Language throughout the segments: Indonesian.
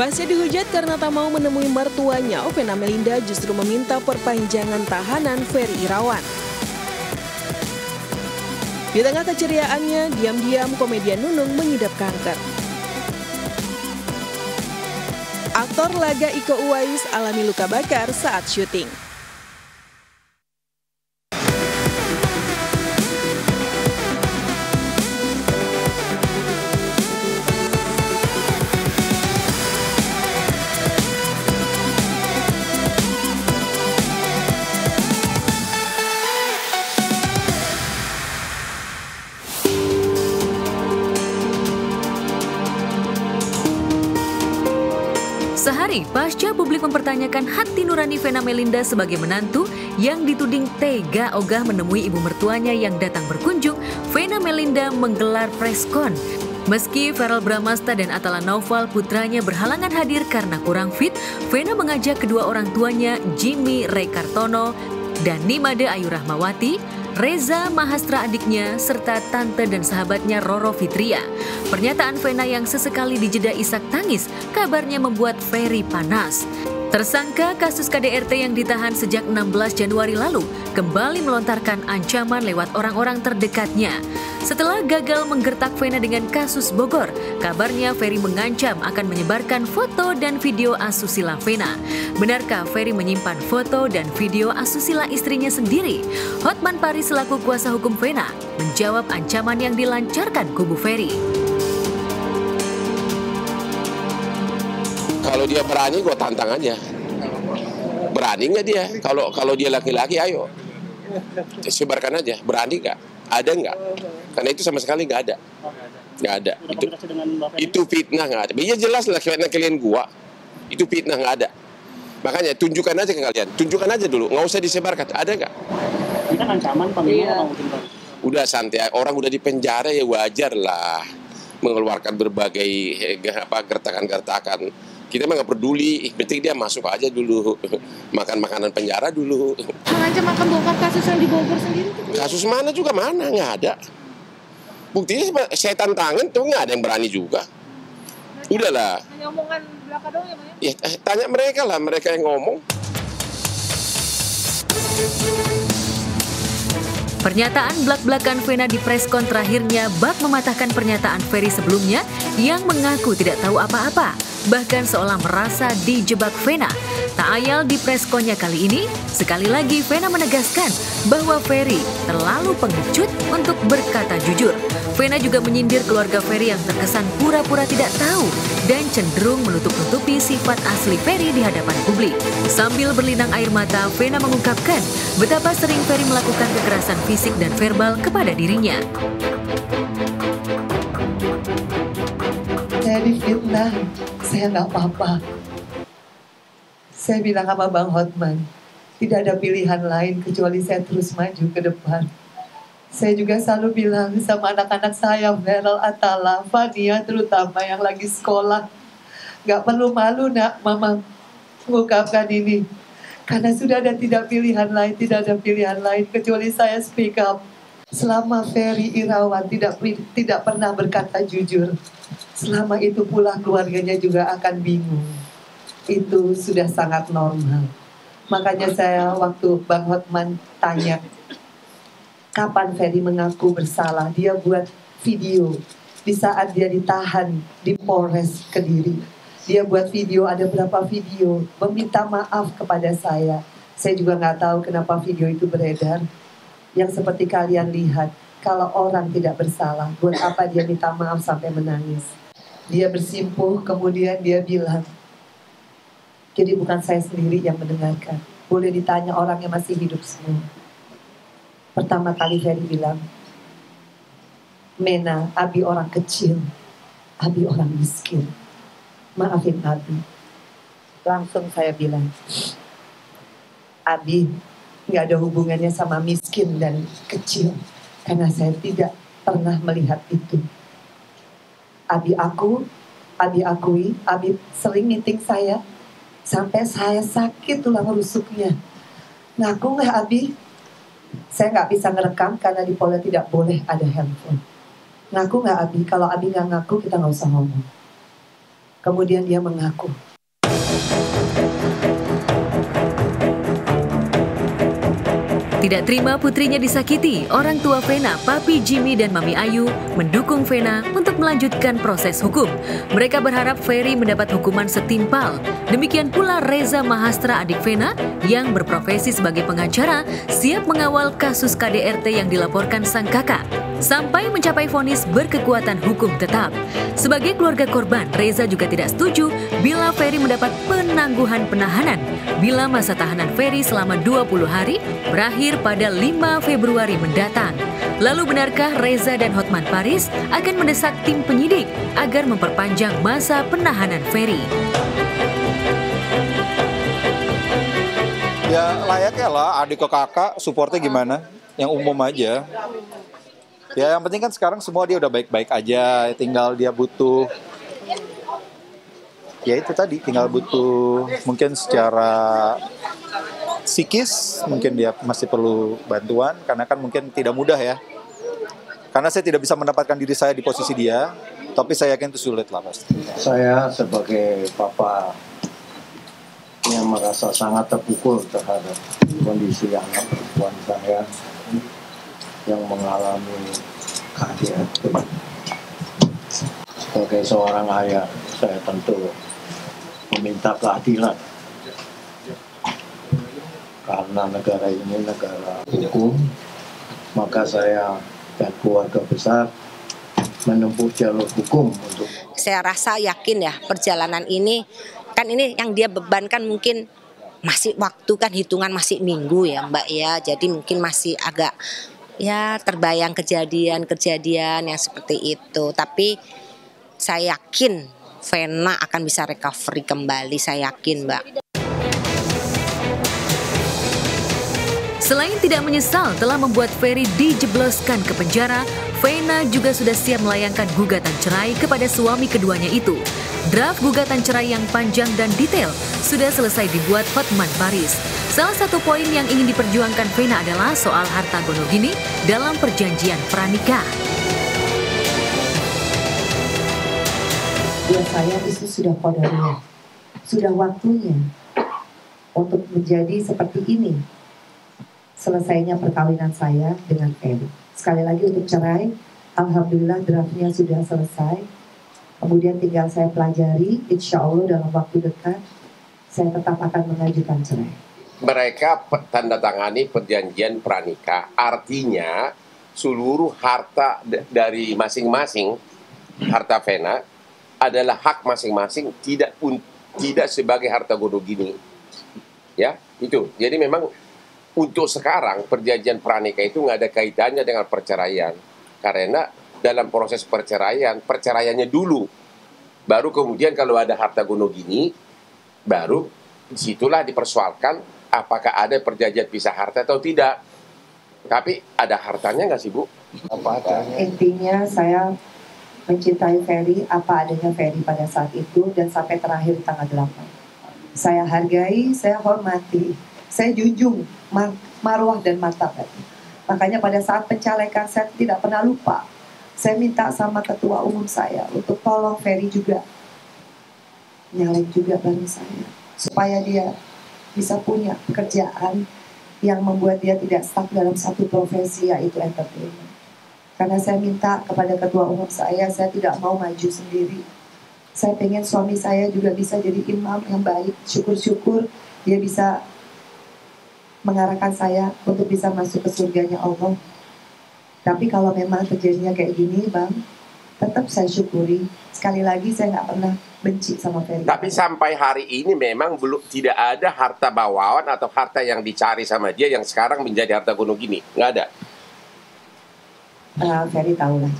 Pasca dihujat karena tak mau menemui mertuanya, Vena Melinda justru meminta perpanjangan tahanan Ferry Irawan. Di tengah keceriaannya, diam-diam komedian Nunung mengidap kanker. Aktor laga Iko Uwais alami luka bakar saat syuting. Sehari pasca publik mempertanyakan hati nurani Vena Melinda sebagai menantu yang dituding tega ogah menemui ibu mertuanya yang datang berkunjung, Vena Melinda menggelar preskon. Meski Verrell Bramasta dan Atala Naufal putranya berhalangan hadir karena kurang fit, Vena mengajak kedua orang tuanya Jimmy Ray Kartono dan Nimade Ayu Rahmawati, Reza Mahastra adiknya, serta tante dan sahabatnya Roro Fitria. Pernyataan Vena yang sesekali dijeda isak tangis kabarnya membuat Ferry panas. Tersangka kasus KDRT yang ditahan sejak 16 Januari lalu kembali melontarkan ancaman lewat orang-orang terdekatnya. Setelah gagal menggertak Vena dengan kasus Bogor, kabarnya Ferry mengancam akan menyebarkan foto dan video asusila Vena. Benarkah Ferry menyimpan foto dan video asusila istrinya sendiri? Hotman Paris selaku kuasa hukum Vena menjawab ancaman yang dilancarkan kubu Ferry. Kalau dia berani, gue tantang aja. Berani nggak dia? Kalau dia laki-laki, ayo sebarkan aja. Berani nggak? Ada nggak? Karena itu sama sekali nggak ada. Nggak ada. Itu fitnah, nggak ada. Iya jelas lah kalian gua. Itu fitnah, nggak ada. Makanya tunjukkan aja ke kalian. Tunjukkan aja dulu. Nggak usah disebarkan. Ada nggak? Ini kan ancaman pemilu. Udah santai. Orang udah di penjara ya wajar lah mengeluarkan berbagai gertakan-gertakan. Kita mah nggak peduli, penting dia masuk aja dulu, makan makanan penjara dulu. Mengancam akan bongkar kasus yang di Bogor sendiri? Kasus mana juga mana, nggak ada. Buktinya saya tantangin tuh nggak ada yang berani juga. Udahlah. Hanya omongan belaka doang ya, Bang? Ya, tanya mereka lah, mereka yang ngomong. Pernyataan blak-blakan Vena di preskon terakhirnya bak mematahkan pernyataan Ferry sebelumnya yang mengaku tidak tahu apa-apa, bahkan seolah merasa dijebak Vena. Tak ayal di preskonnya kali ini, sekali lagi Vena menegaskan bahwa Ferry terlalu pengecut untuk berkata jujur. Vena juga menyindir keluarga Ferry yang terkesan pura-pura tidak tahu dan cenderung menutup-nutupi sifat asli Ferry di hadapan publik. Sambil berlinang air mata, Vena mengungkapkan betapa sering Ferry melakukan kekerasan fisik dan verbal kepada dirinya. Saya difitnah, saya nggak apa-apa. Saya bilang sama Bang Hotman, tidak ada pilihan lain kecuali saya terus maju ke depan. Saya juga selalu bilang sama anak-anak saya, Verrell, Atala, Fania terutama yang lagi sekolah. Gak perlu malu nak, Mama mengungkapkan ini. Karena sudah ada tidak ada pilihan lain kecuali saya speak up. Selama Ferry Irawan tidak pernah berkata jujur, selama itu pula keluarganya juga akan bingung. Itu sudah sangat normal. Makanya saya waktu Bang Hotman tanya, kapan Ferry mengaku bersalah? Dia buat video di saat dia ditahan di Polres Kediri. Dia buat video, ada berapa video, meminta maaf kepada saya. Saya juga nggak tahu kenapa video itu beredar. Yang seperti kalian lihat, kalau orang tidak bersalah, buat apa dia minta maaf sampai menangis? Dia bersimpuh, kemudian dia bilang, jadi bukan saya sendiri yang mendengarkan. Boleh ditanya orang yang masih hidup semua. Pertama kali Ferry bilang, Mena, Abi orang kecil, Abi orang miskin. Maafin Abi. Langsung saya bilang, Abi nggak ada hubungannya sama miskin dan kecil, karena saya tidak pernah melihat itu. Abi akui, Abi sering meeting saya, sampai saya sakit tulang rusuknya. Ngaku nggak Abi? Saya nggak bisa ngerekam karena di Polda tidak boleh ada handphone. Ngaku nggak Abi? Kalau Abi nggak ngaku, kita nggak usah ngomong. Kemudian dia mengaku. Tidak terima putrinya disakiti, orang tua Vena, Papi Jimmy dan Mami Ayu mendukung Vena untuk melanjutkan proses hukum. Mereka berharap Ferry mendapat hukuman setimpal. Demikian pula Reza Mahastra, adik Vena, yang berprofesi sebagai pengacara, siap mengawal kasus KDRT yang dilaporkan sang kakak, sampai mencapai vonis berkekuatan hukum tetap. Sebagai keluarga korban, Reza juga tidak setuju bila Ferry mendapat penangguhan penahanan bila masa tahanan Ferry selama 20 hari berakhir pada 5 Februari mendatang. Lalu benarkah Reza dan Hotman Paris akan mendesak tim penyidik agar memperpanjang masa penahanan Ferry? Ya layaknya lah, adik ke kakak, supportnya gimana? Yang umum aja. Ya yang penting kan sekarang semua dia udah baik-baik aja, tinggal dia butuh, ya itu tadi, tinggal butuh mungkin secara psikis, mungkin dia masih perlu bantuan, karena kan mungkin tidak mudah ya. Karena saya tidak bisa mendapatkan diri saya di posisi dia, tapi saya yakin itu sulit lah pasti. Saya sebagai papa yang merasa sangat terpukul terhadap kondisi anak perempuan saya yang mengalami KDRT. Sebagai seorang ayah, saya tentu meminta keadilan. Karena negara ini negara hukum, maka saya dan keluarga besar menempuh jalur hukum untuk. Saya rasa yakin ya perjalanan ini, kan ini yang dia bebankan mungkin masih waktu kan hitungan masih minggu ya Mbak ya, jadi mungkin masih agak ya terbayang kejadian-kejadian yang seperti itu. Tapi saya yakin Vena akan bisa recovery kembali, saya yakin Mbak. Selain tidak menyesal telah membuat Ferry dijebloskan ke penjara, Vena juga sudah siap melayangkan gugatan cerai kepada suami keduanya itu. Draft gugatan cerai yang panjang dan detail sudah selesai dibuat Hotman Paris. Salah satu poin yang ingin diperjuangkan Vena adalah soal harta gonogini dalam perjanjian pranikah. Buat saya itu sudah kodenya, sudah waktunya untuk menjadi seperti ini. Selesainya perkawinan saya dengan Ferry. Sekali lagi untuk cerai, alhamdulillah draftnya sudah selesai. Kemudian tinggal saya pelajari, insya Allah dalam waktu dekat saya tetap akan mengajukan cerai. Mereka tanda tangani perjanjian pranikah, artinya seluruh harta dari masing-masing, harta Vena adalah hak masing-masing, tidak sebagai harta gonogini. Ya, itu. Jadi memang untuk sekarang perjanjian pranikah itu nggak ada kaitannya dengan perceraian, karena dalam proses perceraiannya dulu, baru kemudian kalau ada harta gonogini, baru disitulah dipersoalkan apakah ada perjanjian pisah harta atau tidak. Tapi ada hartanya nggak sih Bu? Apa adanya? Intinya saya mencintai Ferry apa adanya Ferry pada saat itu dan sampai terakhir tanggal 8. Saya hargai, saya hormati, saya junjung marwah dan martabat. Makanya pada saat pencalekan saya tidak pernah lupa. Saya minta sama ketua umum saya untuk tolong Ferry juga nyalek juga bareng saya, supaya dia bisa punya pekerjaan yang membuat dia tidak stuck dalam satu profesi, yaitu entertainment. Karena saya minta kepada ketua umum saya tidak mau maju sendiri. Saya pengen suami saya juga bisa jadi imam yang baik. Syukur-syukur dia bisa mengarahkan saya untuk bisa masuk ke surganya Allah. Tapi kalau memang terjadinya kayak gini Bang, tetap saya syukuri. Sekali lagi saya nggak pernah benci sama Ferry. Tapi sampai hari ini memang belum, tidak ada harta bawaan atau harta yang dicari sama dia yang sekarang menjadi harta gonogini. Nggak ada. Ferry tahu lah.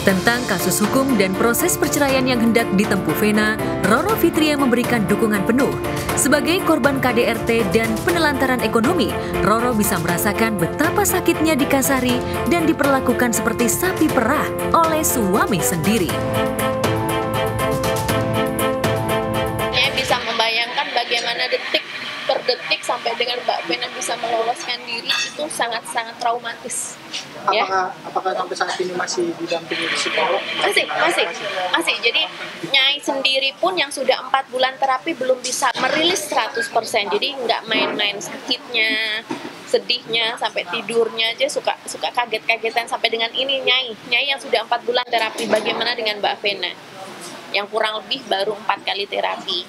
Tentang kasus hukum dan proses perceraian yang hendak ditempuh Vena, Roro Fitria memberikan dukungan penuh. Sebagai korban KDRT dan penelantaran ekonomi, Roro bisa merasakan betapa sakitnya dikasari dan diperlakukan seperti sapi perah oleh suami sendiri. Saya bisa membayangkan bagaimana detik per detik sampai dengan Mbak Vena bisa meloloskan diri itu sangat-sangat traumatis. Apakah sampai saat ini masih didampingi psikolog? Masih. Jadi Nyai sendiri pun yang sudah 4 bulan terapi belum bisa merilis 100%. Jadi nggak main-main sakitnya, sedihnya, sampai tidurnya aja suka kaget-kagetan sampai dengan ini Nyai yang sudah 4 bulan terapi. Bagaimana dengan Mbak Vena yang kurang lebih baru 4 kali terapi?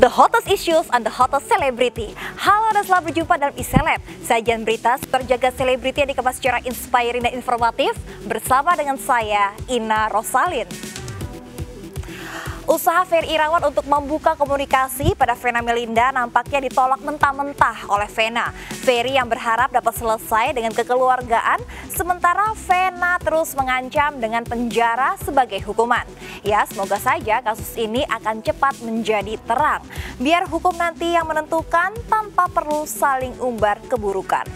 The hottest issues and the hottest celebrity. Halo dan selamat berjumpa dalam iSeleb, sajian berita seputar jagat selebriti yang dikemas secara inspiring dan informatif bersama dengan saya, Ina Rosalin. Usaha Ferry Irawan untuk membuka komunikasi pada Vena Melinda nampaknya ditolak mentah-mentah oleh Vena. Ferry yang berharap dapat selesai dengan kekeluargaan, sementara Vena terus mengancam dengan penjara sebagai hukuman. Ya, semoga saja kasus ini akan cepat menjadi terang. Biar hukum nanti yang menentukan tanpa perlu saling umbar keburukan.